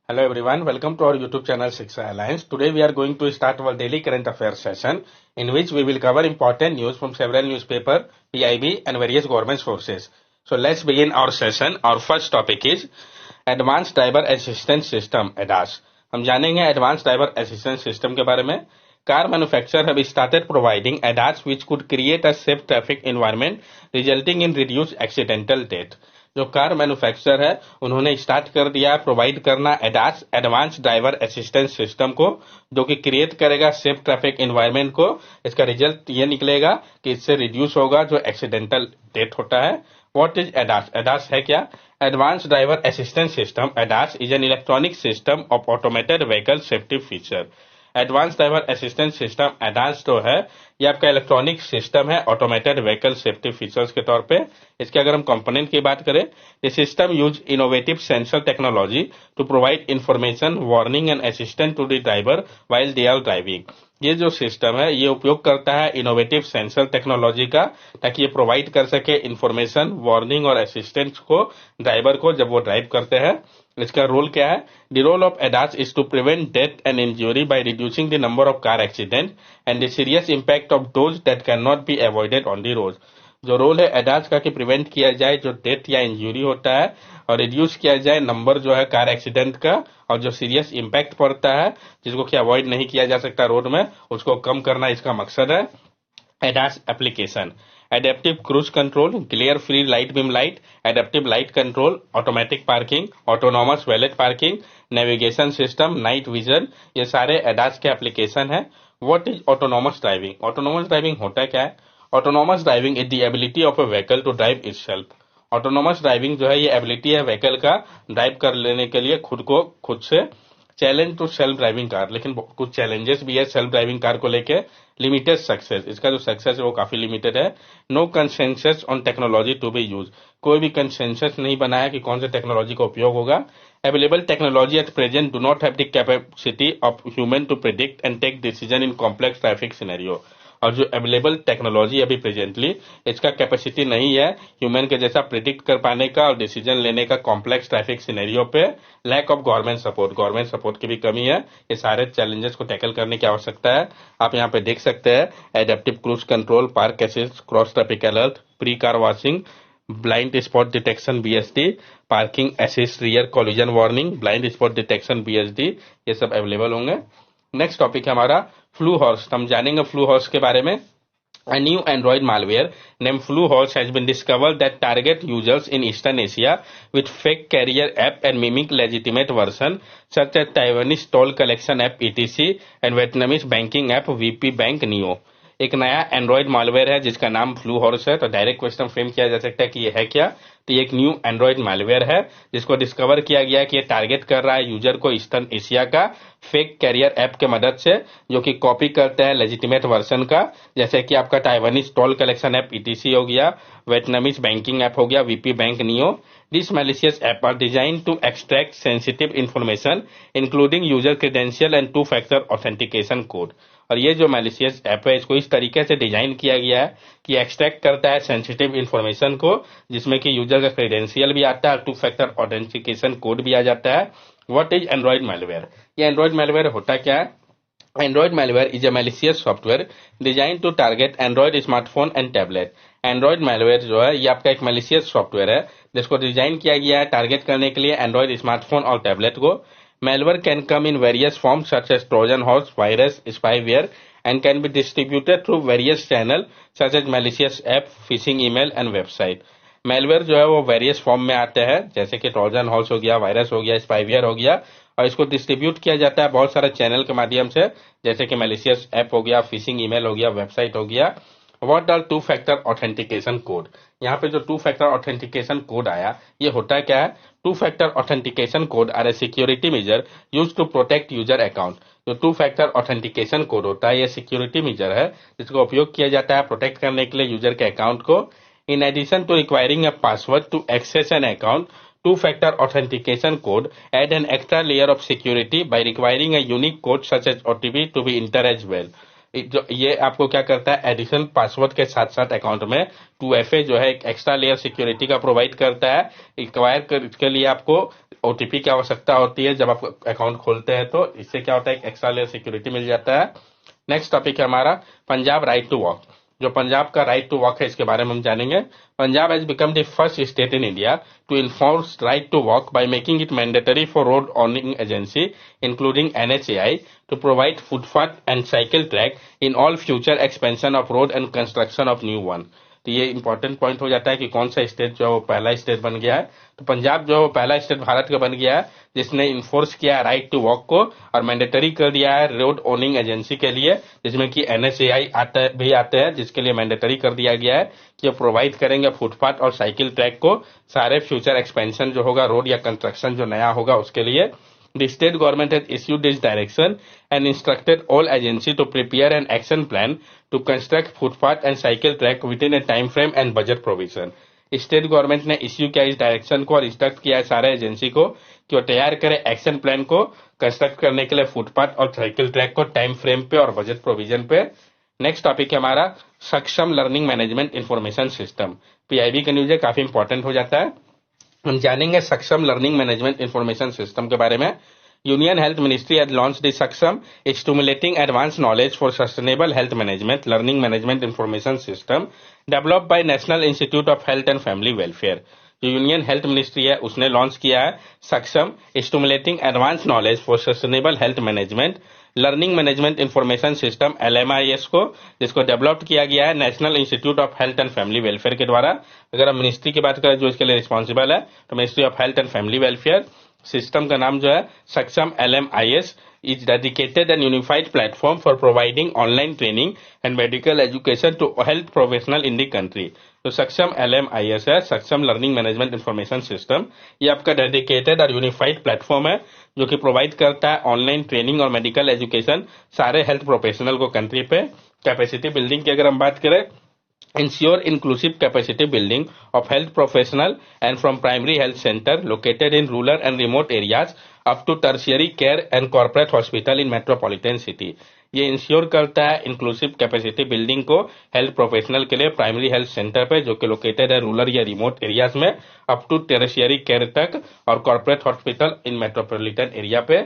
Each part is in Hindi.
Hello everyone, welcome to our YouTube channel Shiksha Alliance. Today we are going to start our daily current affairs session in which we will cover important news from several newspapers, PIB and various government sources. So let's begin our session. Our first topic is Advanced Driver Assistance System ADAS. हम जानेंगे Advanced Driver Assistance System के बारे में. Car manufacturers have started providing ADAS which could create a safe traffic environment resulting in reduced accidental death. जो कार मैन्युफैक्चरर है उन्होंने स्टार्ट कर दिया प्रोवाइड करना ADAS advance driver assistance system को, जो कि क्रिएट करेगा सेफ ट्रैफिक एनवायरनमेंट को. इसका रिजल्ट ये निकलेगा कि इससे रिड्यूस होगा जो एक्सीडेंटल डेथ होता है. What is ADAS? एडास है क्या? Advance driver assistance system ADAS is an electronic system of automated vehicle safety feature. Advance driver assistance system ADAS जो है ये आपका इलेक्ट्रॉनिक सिस्टम है ऑटोमेटेड व्हीकल सेफ्टी फीचर्स के तौर पे. इसके अगर हम कंपोनेंट की बात करें, the system use innovative sensor technology to provide information warning and assistant to the driver while they are driving. ये जो सिस्टम है ये उपयोग करता है इनोवेटिव सेंसर टेक्नोलॉजी का, ताकि ये प्रोवाइड कर सके इंफॉर्मेशन वार्निंग और असिस्टेंस को ड्राइवर को जब वो ड्राइव करते हैं. इसका रोल क्या है? The role of ADAS is to prevent death and injury by reducing the number of car accidents and the serious impact of those that cannot be avoided on the road. जो रोल है एडास का कि प्रिवेंट किया जाए जो डेथ या इंजरी होता है और रिड्यूस किया जाए नंबर जो है कार एक्सीडेंट का, और जो सीरियस इम्पैक्ट पड़ता है जिसको कि अवॉइड नहीं किया जा सकता रोड में उसको कम करना इसका मकसद है. ADAS application: adaptive cruise control, glare free light beam light, adaptive light control, automatic parking, autonomous valet parking, navigation system, night vision, ये सारे ADAS के एप्लीकेशन है. What is autonomous driving? Autonomous driving होता क्या है? Autonomous driving is the ability of a vehicle to drive itself. Autonomous driving जो है ये एबिलिटी है व्हीकल का ड्राइव कर लेने के लिए खुद से. Challenge to self driving car, लेकिन कुछ चैलेंजेस भी है सेल्फ ड्राइविंग कार को लेके. लिमिटेड सक्सेस, इसका जो सक्सेस है वो काफी लिमिटेड है. No consensus on technology to be use, कोई भी कंसेंसस नहीं बना है कि कौन से टेक्नोलॉजी का उपयोग होगा. Available technology at present do not have the capacity of human to predict and take decision in complex traffic scenario. और जो अवेलेबल टेक्नोलॉजी अभी प्रेजेंटली इसका कैपेसिटी नहीं है ह्यूमन के जैसा प्रिडिक्ट कर पाने का और डिसीजन लेने का कॉम्प्लेक्स ट्रैफिक सिनेरियो पे. लैक ऑफ गवर्नमेंट सपोर्ट की भी कमी है. ये सारे चैलेंजेस को टैकल करने की आवश्यकता है. आप यहाँ पे देख सकते हैं adaptive cruise control, park assist, cross traffic alert, pre car washing, blind spot detection BSD, parking assist, rear collision warning, blind spot detection BSD, ये सब अवेलेबल होंगे. नेक्स्ट टॉपिक है हमारा फ्लू हॉर्स. हम जानेंगे फ्लू हॉर्स के बारे में. A new Android malware named FluHorse has been discovered that target users in Eastern Asia with fake carrier app and mimic legitimate version such as Taiwanese toll collection app ETC and Vietnamese banking app VP Bank Neo. एक नया एंड्रॉइड मालवेयर है जिसका नाम फ्लू हॉर्स है. तो डायरेक्ट क्वेश्चन फ्रेम किया जा सकता है कि ये है क्या. तो ये एक न्यू एंड्रॉइड मालवेयर है जिसको डिस्कवर किया गया कि ये टारगेट कर रहा है यूजर को ईस्टर्न एशिया का फेक कैरियर ऐप के मदद से, जो कि कॉपी करते हैं लेजिटिमेट वर्जन का, जैसे कि आपका Taiwanese toll collection app ETC हो गया, वियतनामीज बैंकिंग ऐप हो गया VP bank neo. These malicious apps are designed to extract sensitive information including user credential and two-factor authentication code. और ये जो मैलिशियस ऐप है इसको इस तरीके से डिजाइन किया गया है कि एक्सट्रैक्ट करता है सेंसिटिव इन्फॉर्मेशन को, जिसमें कि यूजर का क्रेडेंशियल भी आता है, टू फैक्टर ऑथेंटिकेशन कोड भी आ जाता है. What is Android malware? ये एंड्रॉइड मैलवेयर होता क्या है? Android malware is a malicious software design to target Android smartphone and tablet. Android malware जो है ये आपका एक मैलिशियस सॉफ्टवेयर है जिसको डिजाइन किया गया है टारगेट करने के लिए एंड्रॉइड स्मार्टफोन और टैबलेट को. Malware can come in various forms such as Trojan horse, virus, spyware, and can be distributed through various channels such as malicious app, phishing email, and website. Malware जो है वो various form में आते हैं, जैसे कि Trojan horse हो गया, वायरस हो गया, spyware हो गया, और इसको डिस्ट्रीब्यूट किया जाता है बहुत सारे चैनल के माध्यम से, जैसे कि malicious app हो गया, phishing email हो गया, वेबसाइट हो गया. What are two factor authentication code? यहाँ पे जो टू फैक्टर ऑथेंटिकेशन कोड आया ये होता क्या है? Two factor authentication code are a security measure use to protect user account. जो टू फैक्टर ऑथेंटिकेशन कोड होता है ये सिक्योरिटी मेजर है जिसका उपयोग किया जाता है प्रोटेक्ट करने के लिए यूजर के अकाउंट को. In addition to requiring a password to access an account, two factor authentication code add an extra layer of security by requiring a unique code such as OTP to be enter as well. जो ये आपको क्या करता है एडिशनल पासवर्ड के साथ साथ अकाउंट में 2FA जो है एक एक्स्ट्रा लेयर सिक्योरिटी का प्रोवाइड करता है. इसके लिए आपको ओटीपी की आवश्यकता होती है जब आप अकाउंट खोलते हैं, तो इससे क्या होता है, एक एक्स्ट्रा लेयर सिक्योरिटी मिल जाता है। नेक्स्ट टॉपिक है हमारा पंजाब राइट टू वॉक। जो पंजाब का राइट टू वॉक है इसके बारे में हम जानेंगे। Punjab has become the first state in India to enforce right to walk by making it mandatory for road owning agency including NHAI to provide footpath and cycle track in all future expansion of road and construction of new one. तो ये इंपॉर्टेंट पॉइंट हो जाता है कि कौन सा स्टेट जो पहला स्टेट बन गया है। तो पंजाब जो पहला स्टेट भारत का बन गया है जिसने इन्फोर्स किया राइट टू वॉक को और मैंडेटरी कर दिया है रोड ओनिंग एजेंसी के लिए, जिसमें कि एनएचएआई भी आते हैं, जिसके लिए मैंडेटरी कर दिया गया है कि प्रोवाइड करेंगे फुटपाथ और साइकिल ट्रैक को सारे फ्यूचर एक्सपेंशन जो होगा रोड या कंस्ट्रक्शन जो नया होगा उसके लिए। The state government has issued this direction and instructed all agencies to prepare an action plan to construct footpath and cycle track within a time frame and budget provision. State government ने इश्यू किया इस डायरेक्शन को और इंस्ट्रक्ट किया है सारे एजेंसी को कि वो तैयार करे एक्शन प्लान को कंस्ट्रक्ट करने के लिए फुटपाथ और साइकिल ट्रैक को टाइम फ्रेम पे और बजट प्रोविजन पे। नेक्स्ट टॉपिक है हमारा सक्षम learning management information system. PIB का न्यूज है, काफी इंपॉर्टेंट हो जाता है। हम जानेंगे सक्षम लर्निंग मैनेजमेंट इंफॉर्मेशन सिस्टम के बारे में। Union health ministry has launched the Saksham stimulating advance knowledge for sustainable health management learning management information system developed by national institute of health and family welfare. जो यूनियन हेल्थ मिनिस्ट्री है उसने लॉन्च किया है Saksham stimulating advance knowledge for sustainable health management learning management information system LMIS को, जिसको डेवलप किया गया है national institute of health and family welfare के द्वारा। अगर हम मिनिस्ट्री की बात करें जो इसके लिए रिस्पॉन्सिबल है तो ministry of health and family welfare. System का नाम जो है सक्षम LMIS is dedicated and unified platform for providing online training and medical education to health professional in the country. तो सक्षम LMIS है, सक्षम लर्निंग मैनेजमेंट इंफॉर्मेशन सिस्टम। ये आपका डेडिकेटेड और यूनिफाइड प्लेटफॉर्म है जो कि प्रोवाइड करता है ऑनलाइन ट्रेनिंग और मेडिकल एजुकेशन सारे हेल्थ प्रोफेशनल को कंट्री पे। कैपेसिटी बिल्डिंग की अगर हम बात करें, ensure inclusive capacity building of health professional and from primary health center located in rural and remote areas up to tertiary care and corporate hospital in metropolitan city. ये इंश्योर करता है इंक्लूसिव कैपेसिटी बिल्डिंग को हेल्थ प्रोफेशनल के लिए प्राइमरी हेल्थ सेंटर पे जो कि लोकेटेड है रूरल या रिमोट एरियाज में अप टू टेरिशियरी केयर तक और corporate hospital in metropolitan area पे।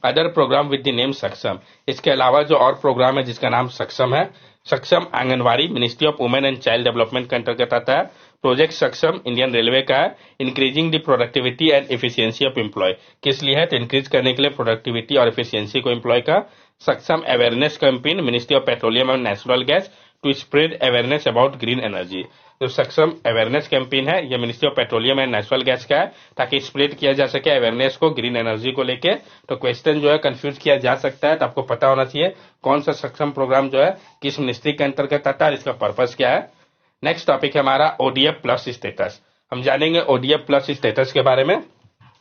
Other program with the name Saksham, इसके अलावा जो और प्रोग्राम है जिसका नाम सक्षम है, सक्षम anganwadi ministry of women and child development के अंतर्गत आता है। प्रोजेक्ट सक्षम इंडियन रेलवे का है, increasing the productivity and efficiency of employ. किस लिए है तो इंक्रीज करने के लिए प्रोडक्टिविटी और एफिशिएंसी को एम्प्लॉय का। Saksham awareness campaign ministry of petroleum and natural gas to spread awareness about green energy. जो सक्षम अवेयरनेस कैंपेन है ये ministry of petroleum and natural gas का है ताकि स्प्रेड किया जा सके अवेयरनेस को ग्रीन एनर्जी को लेके। तो क्वेश्चन जो है कंफ्यूज किया जा सकता है, तो आपको पता होना चाहिए कौन सा सक्षम प्रोग्राम जो है किस मिनिस्ट्री के अंतर्गत आता है, इसका पर्पस क्या है। नेक्स्ट टॉपिक है हमारा ODF प्लस स्टेटस। हम जानेंगे ODF प्लस स्टेटस के बारे में।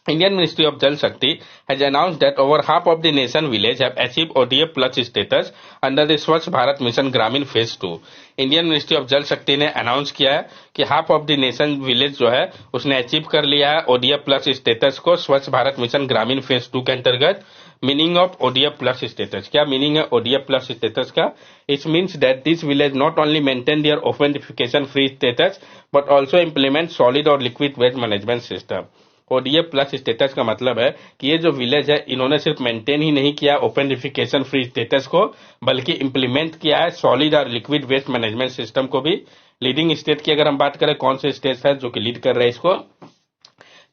Indian Ministry of Jal Shakti has announced that over half of the nation village have achieved ODF plus status under the Swachh Bharat Mission Gramin Phase 2. Indian ministry of जल शक्ति ने अनाउंस किया है कि half of the nation village जो है उसने अचीव कर लिया है ODF प्लस स्टेटस को स्वच्छ भारत मिशन ग्रामीण फेज 2 के अंतर्गत। Meaning of ODF plus status, क्या मीनिंग है ODF प्लस स्टेटस का? It means that this village not only maintain their open defecation free status but also implement solid और liquid waste management system. ODF plus status का मतलब है कि ये जो विलेज है इन्होंने सिर्फ मेंटेन ही नहीं किया ओपन डिफिकेशन फ्री स्टेटस को बल्कि इंप्लीमेंट किया है सॉलिड और लिक्विड वेस्ट मैनेजमेंट सिस्टम को भी। लीडिंग स्टेट की अगर हम बात करें कौन से स्टेट है जो कि लीड कर रहे हैं इसको,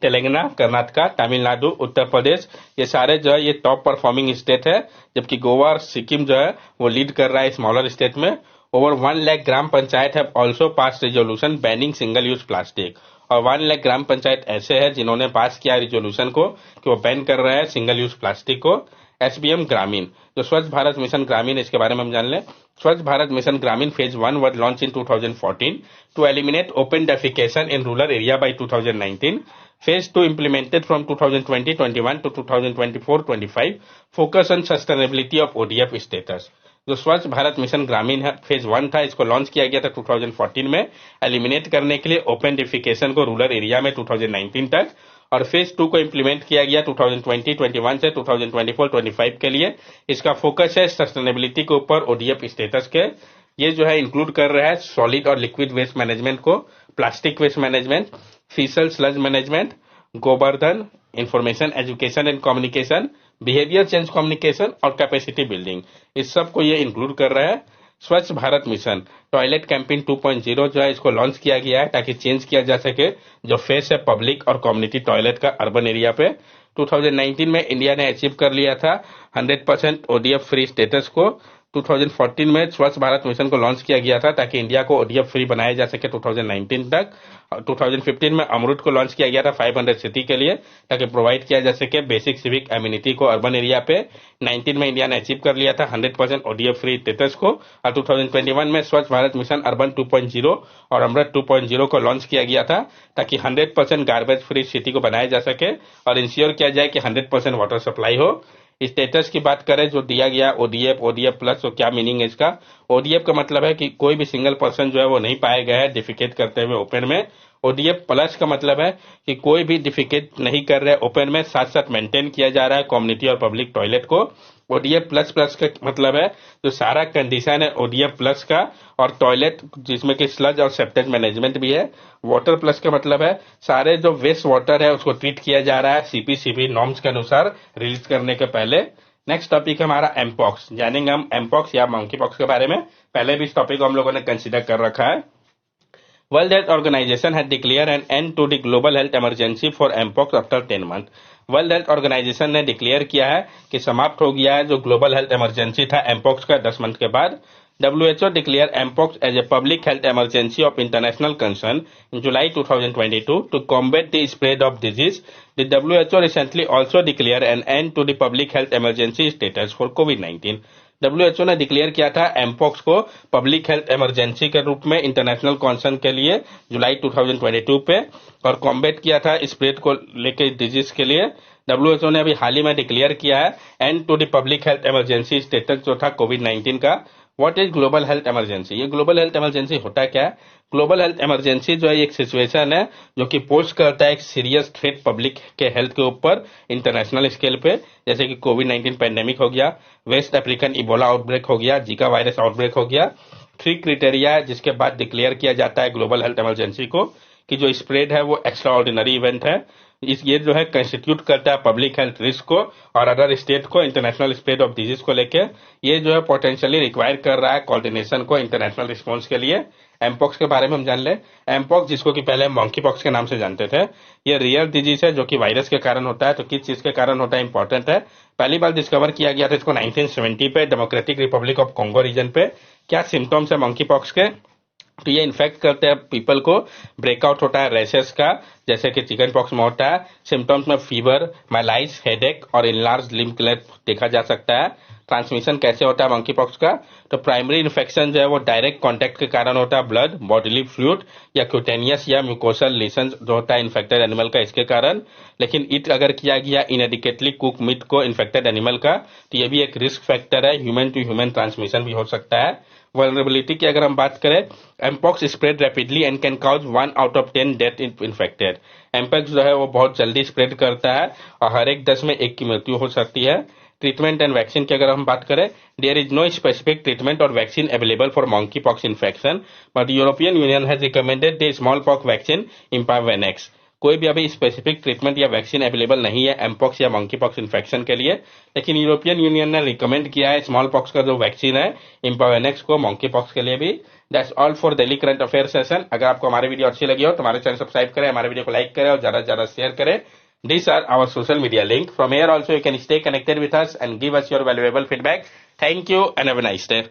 तेलंगाना, कर्नाटका, तमिलनाडु, उत्तर प्रदेश, ये सारे जो है ये टॉप परफॉर्मिंग स्टेट है, जबकि गोवा और सिक्किम जो है वो लीड कर रहा है स्मॉलर स्टेट में। Over 1 lakh gram panchayat have also pass resolution banning single use plastic, और 1 लाख ग्राम पंचायत ऐसे हैं जिन्होंने पास किया रिजोल्यूशन को कि वो बैन कर रहे हैं सिंगल यूज प्लास्टिक को। SBM ग्रामीण, जो स्वच्छ भारत मिशन ग्रामीण, इसके बारे में हम जान लें। स्वच्छ भारत मिशन ग्रामीण phase 1 was launched in 2014 to eliminate open defecation in rural area by 2019. Phase 2 implemented from 2020-21 to 2024-25. Focus on sustainability of ODF status. जो स्वच्छ भारत मिशन ग्रामीण है फेज 1 था, इसको लॉन्च किया गया था 2014 में एलिमिनेट करने के लिए ओपन डिफिकेशन को रूरल एरिया में 2019 तक, और फेज 2 को इम्प्लीमेंट किया गया 2020-21 से 2024-25 के लिए। इसका फोकस है सस्टेनेबिलिटी के ऊपर ODF स्टेटस के। ये जो है इंक्लूड कर रहा है सॉलिड और लिक्विड वेस्ट मैनेजमेंट को, plastic waste management, faecal sludge management, Gobardhan, information education and communication, behaviour change communication और कैपेसिटी बिल्डिंग, इस सब को ये इंक्लूड कर रहा है। स्वच्छ भारत मिशन टॉयलेट कैंपेन 2.0 जो है इसको लॉन्च किया गया है ताकि चेंज किया जा सके जो फेस है पब्लिक और कम्युनिटी टॉयलेट का अर्बन एरिया पे। 2019 में इंडिया ने अचीव कर लिया था 100% ओडीएफ फ्री स्टेटस को। 2014 में स्वच्छ भारत मिशन को लॉन्च किया गया था ताकि इंडिया को ओडीएफ फ्री बनाया जा सके 2019 तक। 2015 में अमृत को लॉन्च किया गया था 500 सिटी के लिए ताकि प्रोवाइड किया जा सके बेसिक सिविक एम्यूनिटी को अर्बन एरिया पे। 19 में इंडिया ने अचीव कर लिया था 100% ओडीएफ फ्री स्टेटस को और 2021 में स्वच्छ भारत मिशन अर्बन 2.0 और अमृत 2.0 को लॉन्च किया गया था ताकि 100% गार्बेज फ्री सिटी को बनाया जा सके और इंश्योर किया जाए कि 100% वाटर सप्लाई हो। स्टेटस की बात करें जो दिया गया ओडीएफ प्लस, तो क्या मीनिंग है इसका? ओडीएफ का मतलब है कि कोई भी सिंगल पर्सन जो है वो नहीं पाया गया है डिफिकेट करते हुए ओपन में। ओडीएफ प्लस का मतलब है कि कोई भी डिफिकेट नहीं कर रहे ओपन में, साथ साथ मेंटेन किया जा रहा है कम्युनिटी और पब्लिक टॉयलेट को। ओडीएफ प्लस का मतलब है जो सारा कंडीशन है ओडीएफ प्लस का और टॉयलेट जिसमें कि स्लज और सेप्टेज मैनेजमेंट भी है। वाटर प्लस का मतलब है सारे जो वेस्ट वाटर है उसको ट्रीट किया जा रहा है सीपीसीबी नॉर्म्स के अनुसार रिलीज करने के पहले। नेक्स्ट टॉपिक है हमारा एमपॉक्स। जानेंगे हम एमपॉक्स या मंकी पॉक्स के बारे में। पहले भी इस टॉपिक को हम लोगों ने कंसिडर कर रखा है। World Health Organization had declared an end to the global health emergency for mpox after 10 months. World Health Organization ने डिक्लेयर किया है कि समाप्त हो गया है जो ग्लोबल हेल्थ इमरजेंसी था एमपॉक्स का 10 मंथ के बाद। WHO declared mpox as a public health emergency of international concern in July 2022 to combat the spread of disease. The WHO recently also declared an end to the public health emergency status for COVID-19. WHO ने डिक्लेयर किया था एमपॉक्स को पब्लिक हेल्थ इमरजेंसी के रूप में इंटरनेशनल कॉन्सर्न के लिए जुलाई 2022 पे और कॉम्बेट किया था स्प्रेड को लेके डिजीज के लिए। WHO ने अभी हाल ही में डिक्लेयर किया है and to the public health emergency status जो था कोविड-19 का। What is global health emergency? ये ग्लोबल हेल्थ इमरजेंसी होता क्या है? ग्लोबल हेल्थ इमरजेंसी जो है एक सिचुएशन है जो कि पोस्ट करता है एक सीरियस थ्रेट पब्लिक के हेल्थ के ऊपर इंटरनेशनल स्केल पे, जैसे कि कोविड-19 पेंडेमिक हो गया, वेस्ट अफ्रीकन इबोला आउटब्रेक हो गया, जीका वायरस आउटब्रेक हो गया। 3 क्राइटेरिया है जिसके बाद डिक्लेयर किया जाता है ग्लोबल हेल्थ इमरजेंसी को कि जो स्प्रेड है वो एक्स्ट्रा ऑर्डिनरी इवेंट है। ये जो है कंस्टिट्यूट करता है पब्लिक हेल्थ रिस्क को और अदर स्टेट को इंटरनेशनल स्प्रेड ऑफ डिजीज को लेके। ये जो है पोटेंशियली रिक्वायर कर रहा है कोऑर्डिनेशन को इंटरनेशनल रिस्पांस के लिए। एमपॉक्स के बारे में हम जान ले। एमपॉक्स जिसको कि पहले मंकी पॉक्स के नाम से जानते थे, ये रियल डिजीज है जो कि वायरस के कारण होता है। तो किस चीज के कारण होता है इंपॉर्टेंट है। पहली बार डिस्कवर किया गया था इसको 1970 पे Democratic Republic of Congo region पे। क्या सिम्टम्स है मंकी पॉक्स के? तो ये इन्फेक्ट करते हैं पीपल को, ब्रेकआउट होता है रैशेस का जैसे कि चिकन पॉक्स में होता है। सिम्टम्स में फीवर, मैलाइस, हेडेक और इनलार्ज लिम्फ क्लेट देखा जा सकता है। ट्रांसमिशन कैसे होता है मंकी पॉक्स का? तो प्राइमरी इन्फेक्शन जो है वो डायरेक्ट कांटेक्ट के कारण होता है, ब्लड, बॉडीली फ्लूइड या क्यूटेनियस या म्यूकोसल लेशन जो होता है इन्फेक्टेड एनिमल का, इसके कारण। लेकिन ईट अगर किया गया इनएडिकेटली कुक मीट को इन्फेक्टेड एनिमल का तो ये भी एक रिस्क फैक्टर है, ह्यूमन टू ह्यूमन ट्रांसमिशन भी हो सकता है। वल्नरेबिलिटी की अगर हम बात करें, mpox spread rapidly and can cause 1 out of 10 death infected. Mpox जो है वो बहुत जल्दी स्प्रेड करता है और हर एक 10 में 1 की मृत्यु हो सकती है। ट्रीटमेंट एंड वैक्सीन की अगर हम बात करें, there is no specific treatment और vaccine available for monkeypox infection but European union has recommended the smallpox vaccine Imvanex. कोई भी अभी स्पेसिफिक ट्रीटमेंट या वैक्सीन अवेलेबल नहीं है एमपॉक्स या मंकी पॉक्स इन्फेक्शन के लिए, लेकिन यूरोपियन यूनियन ने रिकमेंड किया है स्मॉल पॉक्स का जो वैक्सीन है इम्पावेनेक्स को मंकी पॉक्स के लिए भी। That's all for daily current affair session. अगर आपको हमारी वीडियो अच्छी लगी हो तो हमारे चैनल सब्सक्राइब करें, हमारे वीडियो को लाइक करें और ज्यादा से ज्यादा शेयर करें। These are our social media link. From here also you can stay connected with us and give us your valuable feedback. Thank you and have a nice day.